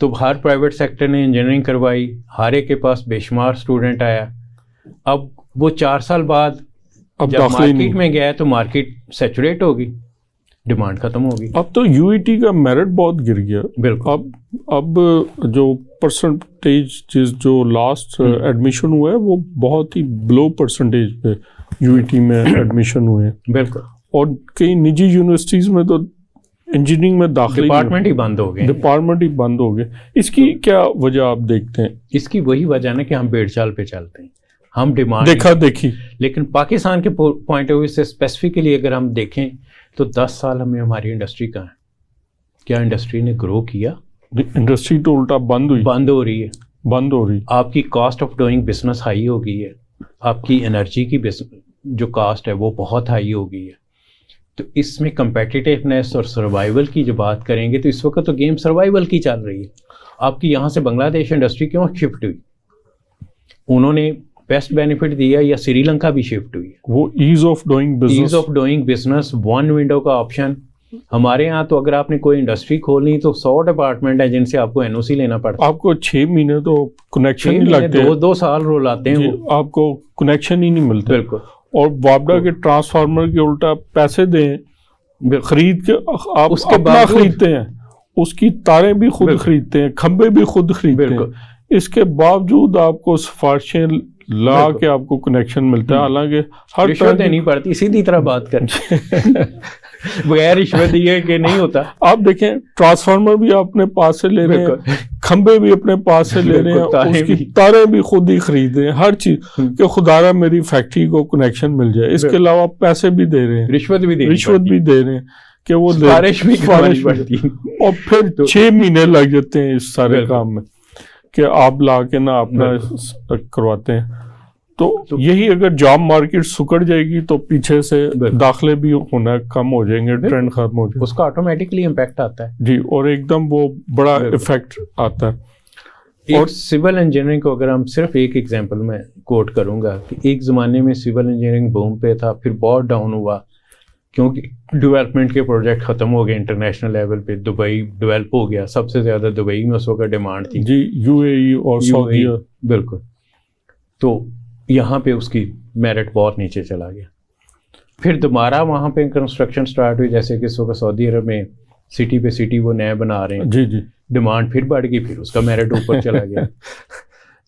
تو ہر پرائیویٹ سیکٹر نے انجینئرنگ کروائی, ہر ایک کے پاس بے شمار اسٹوڈنٹ آیا. اب وہ 4 سال بعد جب مارکیٹ میں گیا تو مارکیٹ سیچوریٹ ہوگی, ڈیمانڈ ختم ہوگی. اب تو UET کا میرٹ بہت گر گیا. بالکل. اب جو پرسنٹیج جو لاسٹ ایڈمیشن ہوا ہے وہ بہت ہی بلو پرسنٹیج پہ UET میں ایڈمیشن ہوئے. بالکل. اور کئی نجی یونیورسٹیز میں تو انجینئرنگ میں داخلے ڈپارٹمنٹ ہی بند ہو گئے. اس کی کیا وجہ آپ دیکھتے ہیں؟ اس کی وہی وجہ نا کہ ہم بیڑ چال پہ چلتے ہیں, ہم ڈیمانڈ دیکھا دیکھی. لیکن پاکستان کے پوائنٹ آف ویو سے اسپیسیفکلی اگر ہم دیکھیں تو 10 سال ہمیں ہماری انڈسٹری کہاں ہے؟ کیا انڈسٹری نے گرو کیا؟ انڈسٹری تو الٹا بند ہو رہی ہے. آپ کی cost of doing business high ہو گئی ہے, آپ کی انرجی کی جو کاسٹ ہے وہ بہت ہائی ہو گئی ہے. تو اس میں کمپیٹیٹیونیس اور سروائیول کی جو بات کریں گے تو اس وقت تو گیم سروائیول کی چل رہی ہے. آپ کی یہاں سے بنگلہ دیش انڈسٹری کیوں شفٹ ہوئی؟ انہوں نے بیسٹ بینیفٹ دیا یا سری لنکا بھی شفٹ ہوئی ہے. وہ as of doing business, one window کا آپشن. ہمارے یہاں تو اگر آپ نے کوئی انڈسٹری کھولنی تو 100 ڈپارٹمنٹ ہیں جن سے آپ کو NOC لینا پڑتا ہے. آپ کو 6 مہینے تو کنیکشن نہیں لگتے, 2 سال رول آتے ہیں, آپ کو کنیکشن ہی نہیں ملتا. بالکل. اور وابڈا کے ٹرانسفارمر کے الٹا پیسے دیں خرید کے, آپ اس کے بعد خریدتے ہیں, اس کی تاریں بھی خود خریدتے ہیں, کھمبے بھی خود خریدتے ہیں, اس کے باوجود آپ کو سفارشیں لا کے آپ کو کنیکشن ملتا ہے. حالانکہ ہر رشوت دینی پڑتی, سیدھی طرح بات کریں بغیر رشوت دیے کہ نہیں ہوتا. آپ دیکھیں ٹرانسفارمر بھی آپ اپنے پاس سے لے رہے ہیں, کھمبے بھی اپنے پاس سے لے رہے ہیں, اس کی تاریں بھی خود ہی خرید رہے ہیں, ہر چیز کہ خدارا میری فیکٹری کو کنیکشن مل جائے. اس کے علاوہ پیسے بھی دے رہے ہیں, رشوت بھی دے رہے ہیں کہ وہ سفارش بھی کرانی پڑتی ہے. اور پھر 6 مہینے لگ جاتے ہیں اس سارے کام میں کہ آپ لا کے نہ اپنا کرواتے ہیں. تو یہی اگر جاب مارکیٹ سکڑ جائے گی تو پیچھے سے داخلے بھی ہونا کم ہو جائیں گے, ٹرینڈ ختم ہو جائے گا, اس کا آٹومیٹکلی امپیکٹ آتا ہے. جی, اور ایک دم وہ بڑا ایفیکٹ آتا ہے. اور سول انجینئرنگ کو اگر ہم صرف ایک ایگزامپل میں کوٹ کروں گا کہ ایک زمانے میں سول انجینئرنگ بوم پہ تھا, پھر بہت ڈاؤن ہوا کیونکہ ڈیولپمنٹ کے پروجیکٹ ختم ہو گئے انٹرنیشنل لیول پہ. دبئی ڈیولپ ہو گیا, سب سے زیادہ دبئی میں اس وقت ڈیمانڈ تھی. جی, UAE اور سعودیہ. بالکل. تو یہاں پہ اس کی میرٹ بہت نیچے چلا گیا. پھر دوبارہ وہاں پہ کنسٹرکشن سٹارٹ ہوئی, جیسے کہ اس وقت سعودی عرب میں سٹی پہ سٹی وہ نئے بنا رہے ہیں. جی جی, ڈیمانڈ پھر بڑھ گئی, پھر اس کا میرٹ اوپر چلا گیا.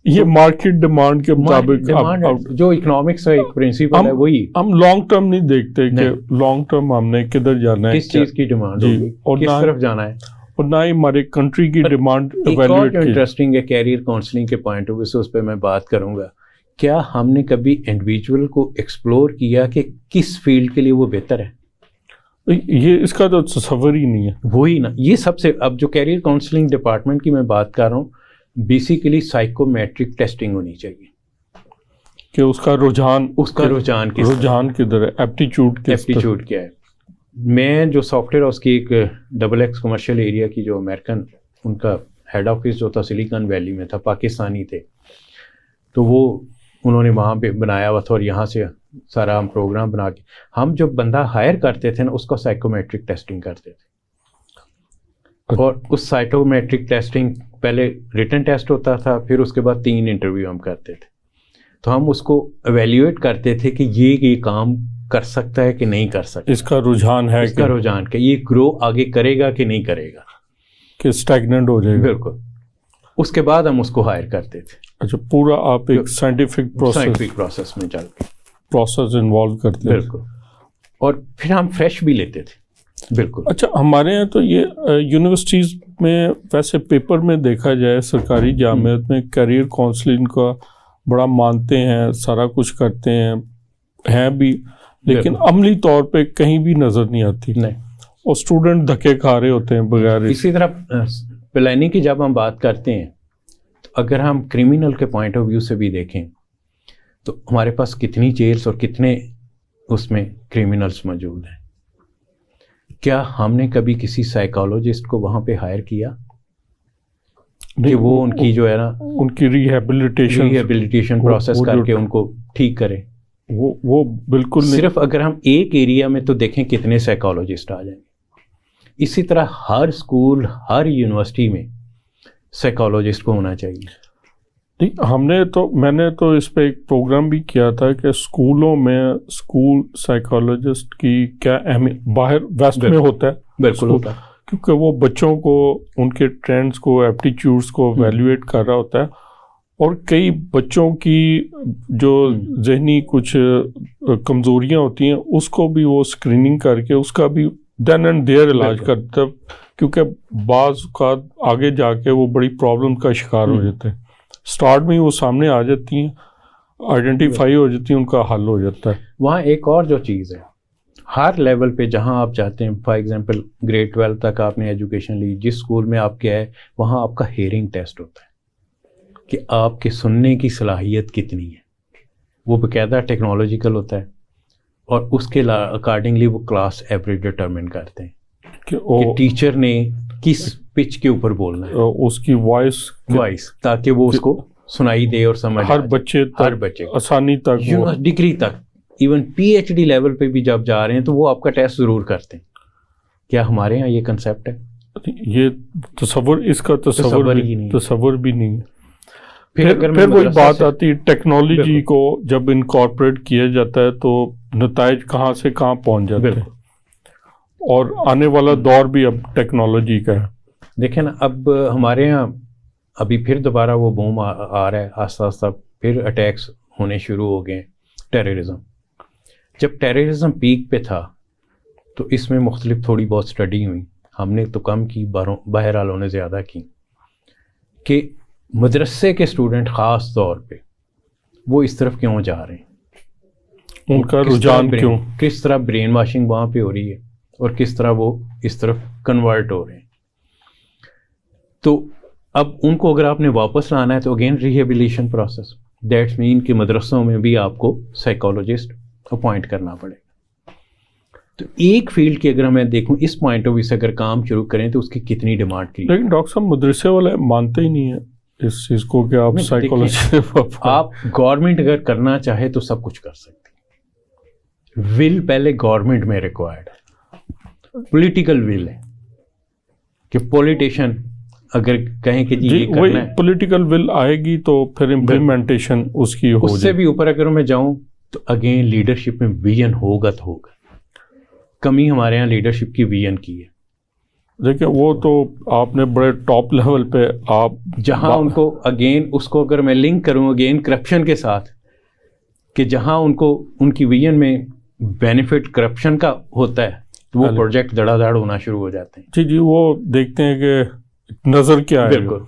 یہ مارکیٹ ڈیمانڈ کے مطابق جو اکنامکس کا ایک پرنسپل ہے وہی. ہم لانگ ٹرم نہیں دیکھتے کہ لانگ ٹرم ہم نے کدھر جانا ہے, کس چیز کی ڈیمانڈ ہوگی, کس طرف جانا ہے, اور نہ ہی ہمارے کنٹری کی ڈیمانڈ ایک اور ایویلویٹ جو کی. انٹرسٹنگ ہے کیریئر کاؤنسلنگ کے پوائنٹ آف ویو سے, اس پہ میں بات کروں گا. کیا ہم نے کبھی انڈیویجول کو ایکسپلور کیا کہ کس فیلڈ کے لیے وہ بہتر ہے؟ یہ اس کا تو تصور ہی نہیں ہے. وہی نا, یہ سب سے, اب جو کیریئر کاؤنسلنگ ڈپارٹمنٹ کی میں بات کر رہا ہوں, بیسیکلی سائیکومیٹرک ٹیسٹنگ ہونی چاہیے کہ اس کا رجحان رجحان کدھر ہے, ایپٹیچیوڈ کیا ہے. میں جو سافٹ ویئر اس کی ایک XX کمرشل ایریا کی جو امریکن, ان کا ہیڈ آفس جو تھا سلیکن ویلی میں تھا, پاکستانی تھے, تو وہ انہوں نے وہاں پہ بنایا ہوا تھا, اور یہاں سے سارا ہم پروگرام بنا کے ہم جو بندہ ہائر کرتے تھے نا, اس کا سائیکومیٹرک ٹیسٹنگ کرتے تھے. اور اس سائیکومیٹرک ٹیسٹنگ پہلے ریٹن ٹیسٹ ہوتا تھا, پھر اس کے بعد 3 انٹرویو ہم کرتے تھے. تو ہم اس کو ایویلیویٹ کرتے تھے کہ یہ کام کر سکتا ہے کہ نہیں کر سکتا, اس کا رجحان ہے, اس کا رجحان کہ یہ گرو آگے کرے گا کہ نہیں کرے گا, کہ اسٹیگننٹ ہو جائے گا. بالکل. اس کے بعد ہم اس کو ہائر کرتے تھے. اچھا, پورا آپ ایک سائنٹیفک پروسیس میں چل کے پروسیس انوالو کرتے ہیں. بالکل. اور پھر ہم فریش بھی لیتے تھے. بالکل. اچھا, ہمارے یہاں تو یہ یونیورسٹیز میں ویسے پیپر میں دیکھا جائے, سرکاری جامعات میں کیریئر کاؤنسلنگ کا بڑا مانتے ہیں, سارا کچھ کرتے ہیں بھی, لیکن عملی طور پہ کہیں بھی نظر نہیں آتی, اور اسٹوڈنٹ دھکے کھا رہے ہوتے ہیں بغیر. اسی طرح پلاننگ کی جب ہم بات کرتے ہیں, تو اگر ہم کرمنل کے پوائنٹ آف ویو سے بھی دیکھیں تو ہمارے پاس کتنی جیلز اور کتنے اس میں کرمنلز موجود ہیں. کیا ہم نے کبھی کسی سائیکالوجسٹ کو وہاں پہ ہائر کیا کہ وہ ان کی جو ہے نا, ان کی ریہیبلیٹیشن پروسیس کر کے ان کو ٹھیک کرے؟ وہ بالکل نہیں. صرف اگر ہم ایک ایریا میں تو دیکھیں کتنے سائیکالوجسٹ آ جائیں گے. اسی طرح ہر اسکول, ہر یونیورسٹی میں سائیکالوجسٹ کو ہونا چاہیے. میں نے تو اس پہ ایک پروگرام بھی کیا تھا کہ اسکولوں میں اسکول سائیکالوجسٹ کی کیا اہمیت, باہر ویسٹ میں ہوتا ہے. بالکل ہوتا ہے, کیونکہ وہ بچوں کو ان کے ٹرینڈز کو, ایپٹیچیوڈس کو ایویلیویٹ کر رہا ہوتا ہے, اور کئی بچوں کی جو ذہنی کچھ کمزوریاں ہوتی ہیں اس کو بھی وہ اسکریننگ کر کے اس کا بھی دین اینڈ دیئر علاج کرتا ہے, کیونکہ بعض اوقات آگے جا کے وہ بڑی پرابلم کا شکار ہو جاتے ہیں. اسٹارٹ میں ہی وہ سامنے آ جاتی ہیں, آئیڈینٹیفائی ہو جاتی ہیں, ان کا حل ہو جاتا ہے. وہاں ایک اور جو چیز ہے, ہر لیول پہ جہاں آپ چاہتے ہیں, فار ایگزامپل گریڈ 12 تک آپ نے ایجوکیشن لی, جس اسکول میں آپ کیا ہے وہاں آپ کا ہیئرنگ ٹیسٹ ہوتا ہے کہ آپ کے سننے کی صلاحیت کتنی ہے. وہ باقاعدہ ٹیکنالوجیکل ہوتا ہے, اور اس کے اکارڈنگلی وہ کلاس ایوریج ڈٹرمن کرتے ہیں کہ ٹیچر نے کس پچ کے اوپر بولنا ہے, اس کی وائس, تاکہ وہ اس کو سنائی دے اور سمجھ ہر بچے آسانی تک, ڈگری تک, ایون PhD لیول پہ بھی جب جا رہے ہیں تو وہ آپ کا ٹیسٹ ضرور کرتے ہیں. کیا ہمارے ہاں یہ کنسیپٹ ہے؟ یہ تصور, اس کا تصور بھی نہیں ہے. پھر وہی بات آتی ہے, ٹیکنالوجی کو جب انکارپوریٹ کیا جاتا ہے تو نتائج کہاں سے کہاں پہنچ جاتے ہیں, اور آنے والا دور بھی اب ٹیکنالوجی کا ہے. دیکھیں نا, اب ہمارے ہاں ابھی پھر دوبارہ وہ بوم آ رہا ہے, آہستہ آہستہ پھر اٹیکس ہونے شروع ہو گئے. ٹیررزم, جب ٹیررزم پیک پہ تھا تو اس میں مختلف تھوڑی بہت اسٹڈی ہوئی, ہم نے تو کم کی, بہرحال انہوں نے زیادہ کی, کہ مدرسے کے اسٹوڈنٹ خاص طور پہ وہ اس طرف کیوں جا رہے ہیں, ان کا رجحان کیوں, کس طرح برین واشنگ وہاں پہ ہو رہی ہے, اور کس طرح وہ اس طرف کنورٹ ہو رہے ہیں. تو اب ان کو اگر آپ نے واپس لانا ہے تو اگین ریہیبلیشن پروسیس, دیٹس مین کہ مدرسوں میں بھی آپ کو سائیکالوجسٹ اپوائنٹ کرنا پڑے گا. تو ایک فیلڈ کی اگر میں دیکھوں اس پوائنٹ آف ویو سے اگر کام شروع کریں تو اس کی کتنی ڈیمانڈ کی. لیکن ڈاکٹر صاحب مدرسے والے مانتے ہی نہیں ہیں اس چیز کو کہ آپ سائیکالوجسٹ, آپ گورنمنٹ اگر کرنا چاہے تو سب کچھ کر سکتی, ول پہلے گورنمنٹ میں ریکوائرڈ ہے, پولیٹیکل ول ہے کہ پولیٹیشین اگر کہیں کہ جی یہ کرنا ہے, پولیٹیکل ول آئے گی تو پھر امپلیمنٹیشن اس کی ہو. اس سے بھی اوپر اگر میں جاؤں تو اگین لیڈرشپ میں ویژن ہوگا تو ہوگا. کمی ہمارے یہاں لیڈرشپ کی ویژن کی ہے. دیکھیں وہ تو آپ نے بڑے ٹاپ لیول پہ آپ جہاں ان کو اگین اس کو اگر میں لنک کروں اگین کرپشن کے ساتھ, کہ جہاں ان کو ان کی ویژن میں بینیفٹ کرپشن کا ہوتا ہے تو وہ پروجیکٹ دڑا دڑ ہونا شروع ہو جاتے ہیں. جی جی, وہ دیکھتے ہیں کہ نظر کیا ہے. بالکل.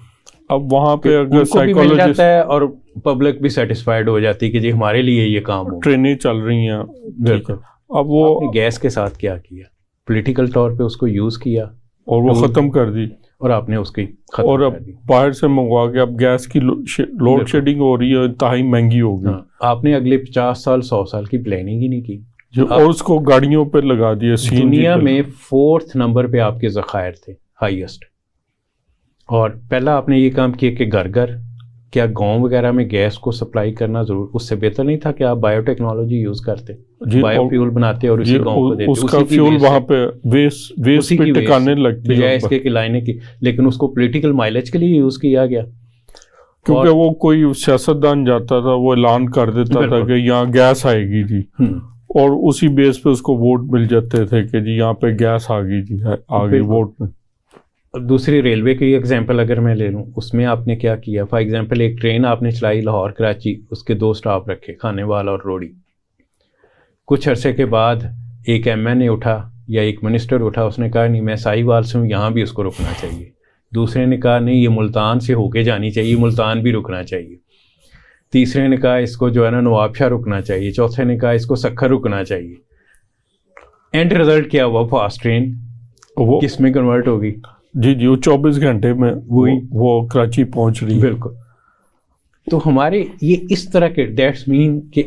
اب وہاں پہ اگر سائیکالوجسٹ جاتا ہے اور پبلک بھی سیٹسفائیڈ ہو جاتی ہے کہ جی ہمارے لیے یہ کام ہو, ٹریننگ چل رہی ہیں. بالکل. اب وہ گیس کے ساتھ کیا کیا, پولیٹیکل طور پہ اس کو یوز کیا اور وہ ختم کر دی, اور آپ نے اس کی ختم اور اب کر دی. باہر سے منگوا کے اب گیس کی لوڈ شیڈنگ ہو رہی ہے, انتہائی مہنگی ہو گئی. آپ نے اگلے 50 سال 100 سال کی پلاننگ ہی نہیں کی, اور اس کو گاڑیوں پہ لگا دیا. دنیا میں 4th نمبر پہ آپ کے ذخائر تھے ہائیسٹ, اور پہلا آپ نے یہ کام کیا کہ گھر گھر کیا گاؤں وغیرہ میں گیس کو سپلائی کرنا ضرور, اس سے بہتر نہیں تھا کہ آپ بایو ٹیکنالوجی یوز کرتے, بایو فیول بناتے اور اسی گاؤں کو دیتے, اس کا فیول وہاں پہ ویسٹ پہ ٹکانے لگتی ہے بجائے اس کے لانے کی. لیکن اس کو پولیٹیکل مائلیج کے لیے یوز کیا گیا, کیونکہ وہ کوئی سیاستدان جاتا تھا وہ اعلان کر دیتا تھا کہ یہاں گیس آئے گی جی, اور اسی بیس پہ اس کو ووٹ مل جاتے تھے کہ جی یہاں پہ گیس آ گئی جی, آ گئی ووٹ میں. دوسری ریلوے کی ایگزامپل اگر میں لے لوں, اس میں آپ نے کیا کیا, فار ایگزامپل ایک ٹرین آپ نے چلائی لاہور کراچی, اس کے 2 اسٹاپ رکھے, کھانے والا اور روڑی. کچھ عرصے کے بعد ایک MN اٹھا یا ایک منسٹر اٹھا, اس نے کہا نہیں میں سائی وال سے ہوں, یہاں بھی اس کو رکنا چاہیے. دوسرے نے کہا نہیں یہ ملتان سے ہو کے جانی چاہیے, ملتان بھی رکنا چاہیے. تیسرے نے کہا اس کو جو ہے نا نواب شاہ رکنا چاہیے. چوتھے نے کہا اس کو سکھر رکنا چاہیے. اینڈ رزلٹ کیا ہوا, فاسٹ ٹرین وہ کس میں کنورٹ ہوگی؟ جی جی, وہ 24 گھنٹے میں وہ کراچی پہنچ رہی ہے. بالکل. تو ہمارے یہ اس طرح کے دیٹس مین کہ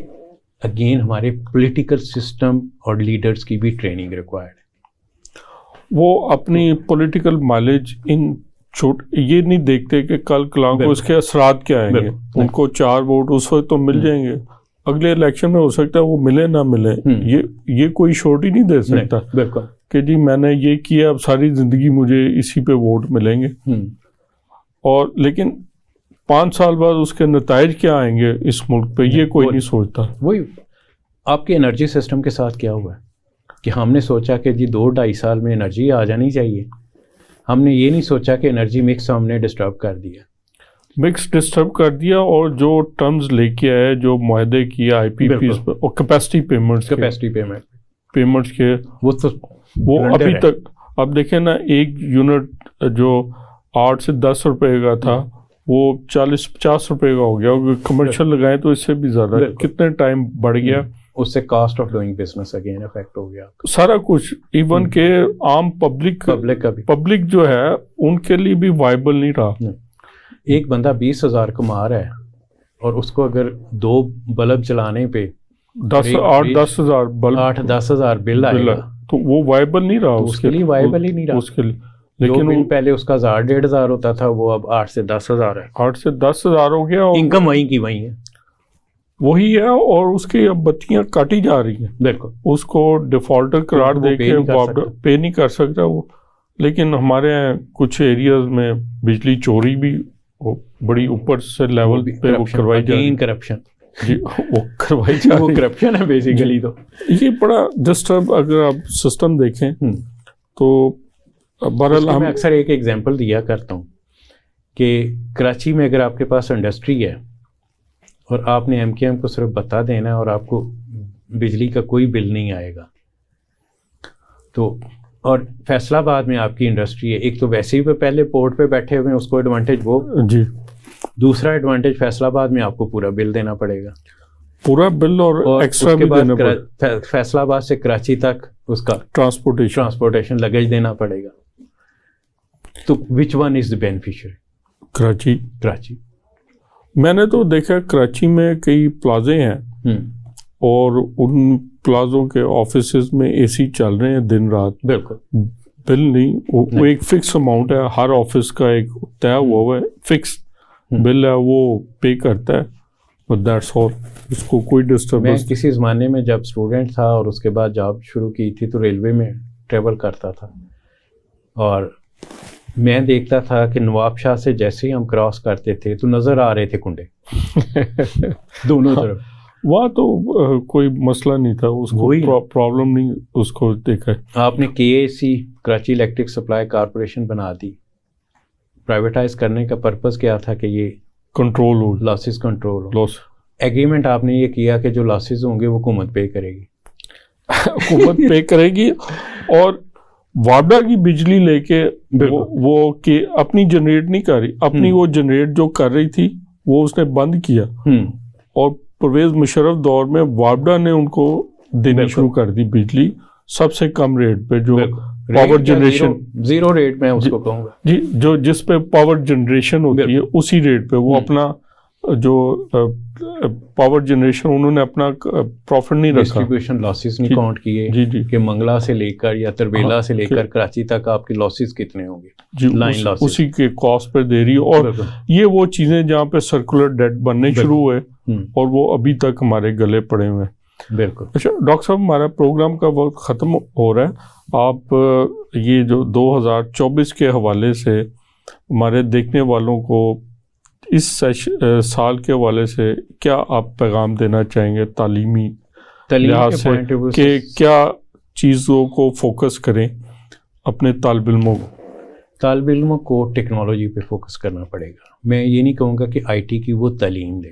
اگین ہمارے پولیٹیکل سسٹم اور لیڈرز کی بھی ٹریننگ ریکوائرڈ ہے. وہ اپنی پولیٹیکل مائلیج ان یہ نہیں دیکھتے کہ کل کلاں کو اس کے اثرات کیا آئیں گے. ان کو 4 ووٹ اس وقت تو مل جائیں گے, اگلے الیکشن میں ہو سکتا ہے وہ ملے نہ ملے. یہ کوئی شورٹی نہیں دے سکتا کہ جی میں نے یہ کیا اب ساری زندگی مجھے اسی پہ ووٹ ملیں گے. اور لیکن 5 سال بعد اس کے نتائج کیا آئیں گے اس ملک پہ, یہ کوئی نہیں سوچتا. وہی آپ کے انرجی سسٹم کے ساتھ کیا ہوا ہے کہ ہم نے سوچا کہ جی 2-2.5 سال میں انرجی آ جانی چاہیے. ہم نے یہ نہیں سوچا کہ انرجی مکس ہم نے ڈسٹرب کر دیا. مکس ڈسٹرب کر دیا, اور جو ٹرمز لے کے آئے, جو معاہدے کیے IPPs پہ اور کیپیسٹی پیمنٹس کے, وہ ابھی تک اب دیکھیں نا, ایک یونٹ جو 8 سے 10 روپے کا تھا وہ 40-50 روپے کا ہو گیا. کمرشل لگائیں تو اس سے بھی زیادہ. کتنے ٹائم بڑھ گیا, اس سے cost of doing business again affect ہو گیا سارا کچھ. ایون کہ عام پبلک جو ہے ان کے لیے بھی وائبل نہیں رہا. ایک بندہ 20,000 کما رہا ہے اور اس کو اگر 2 بلب چلانے پہ 8-10,000 8-10,000 بل آئے گا تو وہ وائبل نہیں رہا. اس کے لیے وائبل ہی نہیں رہا. اس کے لیے لیکن پہلے اس کا 1,000-1,500 ہوتا تھا, وہ اب 8 سے 10,000 ہے. 8 سے 10,000 ہو گیا. انکم وہیں کی وہیں ہے, وہی ہے, اور اس کی اب بتیاں کاٹی جا رہی ہیں. بالکل. اس کو ڈیفالٹر قرار دے کے پے نہیں کر سکتا وہ. لیکن ہمارے کچھ ایریاز میں بجلی چوری بھی بڑی اوپر سے لیول پہ کروائی جا رہی ہے. کرپشن جی وہ کروائی جا رہی ہے. وہ کرپشن ہے بیسیکلی. تو یہ بڑا ڈسٹرب اگر آپ سسٹم دیکھیں تو بہرحال میں اکثر ایک ایگزامپل دیا کرتا ہوں کہ کراچی میں اگر آپ کے پاس انڈسٹری ہے اور آپ نے MKM کو صرف بتا دینا ہے اور آپ کو بجلی کا کوئی بل نہیں آئے گا, تو اور فیصلہ آباد میں آپ کی انڈسٹری ہے, ایک تو ویسے ہی پہلے پورٹ پہ بیٹھے ہوئے ہیں, اس کو ایڈوانٹیج وہ جی. دوسرا ایڈوانٹیج فیصلہ آباد میں آپ کو پورا بل دینا پڑے گا, پورا بل اور ایکسٹرا بھی دینا پڑے گا. فیصلہ آباد سے کراچی تک اس کا ٹرانسپورٹیشن لگیج دینا پڑے گا. تو which one is the beneficiary? Karachi. میں نے تو دیکھا کراچی میں کئی پلازے ہیں اور ان پلازوں کے آفیسز میں AC چل رہے ہیں دن رات. بالکل. بل نہیں, وہ ایک فکس اماؤنٹ ہے, ہر آفس کا ایک طے ہوا ہے, فکس بل ہے, وہ پے کرتا ہے, but that's all. اس کو کوئی ڈسٹربنس. میں کسی زمانے میں جب اسٹوڈنٹ تھا اور اس کے بعد جاب شروع کی تھی تو ریلوے میں ٹریول کرتا تھا, اور میں دیکھتا تھا کہ نواب شاہ سے جیسے ہی ہم کراس کرتے تھے تو نظر آ رہے تھے کنڈے دونوں طرف. وہاں تو کوئی مسئلہ نہیں تھا, اس کو پرابلم نہیں اس کو دیکھا ہے. آپ نے KAC Karachi electric supply corporation بنا دی, پرائیویٹائز کرنے کا پرپز کیا تھا کہ یہ کنٹرول ہو, لاسز کنٹرول ہو. لاس ایگریمنٹ آپ نے یہ کیا کہ جو لاسز ہوں گے وہ حکومت پے کرے گی, حکومت پے کرے گی, اور وابڈا کی بجلی لے کے وہ کہ اپنی جنریٹ نہیں کر رہی, اپنی وہ جنریٹ جو کر رہی تھی وہ اس نے بند کیا, اور پرویز مشرف دور میں وابڈا نے ان کو دینی شروع کر دی بجلی سب سے کم ریٹ پہ, جو پاور جنریشن زیرو ریٹ میں اس کو کہوں گا جی, جو جس پہ پاور جنریشن ہوتی ہے اسی ریٹ پہ وہ اپنا جو پاور جنریشن انہوں نے اپنا پروفٹ نہیں رکھا, ڈسٹریبیوشن لاسز نہیں کاؤنٹ کیے جی کہ منگلا سے لے کر یا تربیلا سے لے کر کراچی تک آپ کے لاسز کتنے ہوں گے جی, اسی کے کاسٹ پہ دے رہی, اور یہ وہ چیزیں جہاں پہ سرکولر ڈیٹ بننے شروع ہوئے اور وہ ابھی تک ہمارے گلے پڑے ہوئے ہیں. بالکل. اچھا ڈاکٹر صاحب, ہمارا پروگرام کا وقت ختم ہو رہا ہے, آپ یہ جو 2024 کے حوالے سے ہمارے دیکھنے والوں کو اس سال کے حوالے سے کیا آپ پیغام دینا چاہیں گے تعلیمی لحاظ سے, کہ کیا چیزوں کو فوکس کریں اپنے طالب علموں کو؟ طالب علموں کو ٹیکنالوجی پہ فوکس کرنا پڑے گا. میں یہ نہیں کہوں گا کہ IT کی وہ تعلیم دے,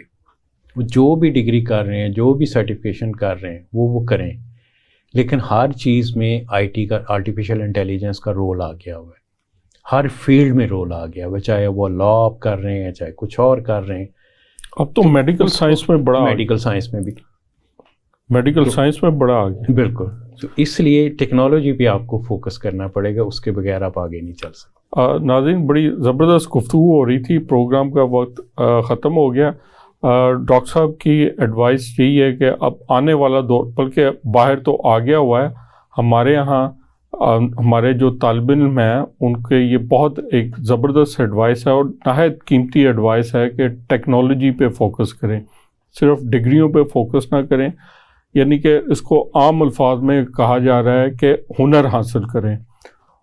جو بھی ڈگری کر رہے ہیں, جو بھی سرٹیفکیشن کر رہے ہیں وہ کریں, لیکن ہر چیز میں IT کا, آرٹیفیشیل انٹیلیجنس کا رول آ گیا ہوا ہے, ہر فیلڈ میں رول آ گیا ہوا ہے, چاہے وہ لا آپ کر رہے ہیں چاہے کچھ اور کر رہے ہیں. اب تو میڈیکل سائنس میں بڑا, میڈیکل سائنس میں بھی میڈیکل سائنس میں بڑا آ گیا. بالکل. تو اس لیے ٹیکنالوجی پہ آپ کو فوکس کرنا پڑے گا, اس کے بغیر آپ آگے نہیں چل سکتے. ناظرین, بڑی زبردست گفتگو ہو رہی تھی, پروگرام کا وقت ختم ہو گیا. ڈاکٹر صاحب کی ایڈوائس یہی ہے کہ اب آنے والا دور, بلکہ باہر تو آ گیا ہوا ہے, ہمارے یہاں ہمارے جو طالب علم ہیں ان کے یہ بہت ایک زبردست ایڈوائس ہے اور نہایت قیمتی ایڈوائس ہے کہ ٹیکنالوجی پہ فوکس کریں, صرف ڈگریوں پہ فوکس نہ کریں. یعنی کہ اس کو عام الفاظ میں کہا جا رہا ہے کہ ہنر حاصل کریں.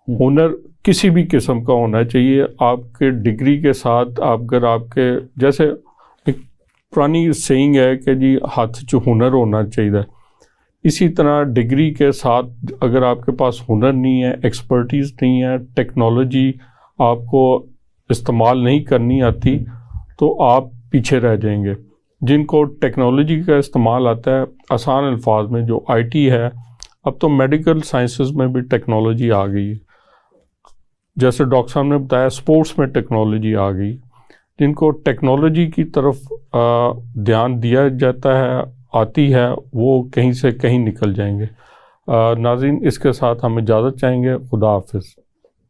ہنر کسی بھی قسم کا ہونا چاہیے. آپ کے ڈگری کے ساتھ اگر آپ کے, جیسے ایک پرانی سینگ ہے کہ جی ہاتھ جو ہنر ہونا چاہیے, اسی طرح ڈگری کے ساتھ اگر آپ کے پاس ہنر نہیں ہے, ایکسپرٹیز نہیں ہے, ٹیکنالوجی آپ کو استعمال نہیں کرنی آتی, تو آپ پیچھے رہ جائیں گے. جن کو ٹیکنالوجی کا استعمال آتا ہے, آسان الفاظ میں جو IT ہے, اب تو میڈیکل سائنسز میں بھی ٹیکنالوجی آ گئی ہے, جیسے ڈاکٹر صاحب نے بتایا اسپورٹس میں ٹیکنالوجی آ گئی. جن کو ٹیکنالوجی کی طرف دھیان دیا جاتا ہے, آتی ہے, وہ کہیں سے کہیں نکل جائیں گے. ناظرین, اس کے ساتھ ہم اجازت چاہیں گے. خدا حافظ.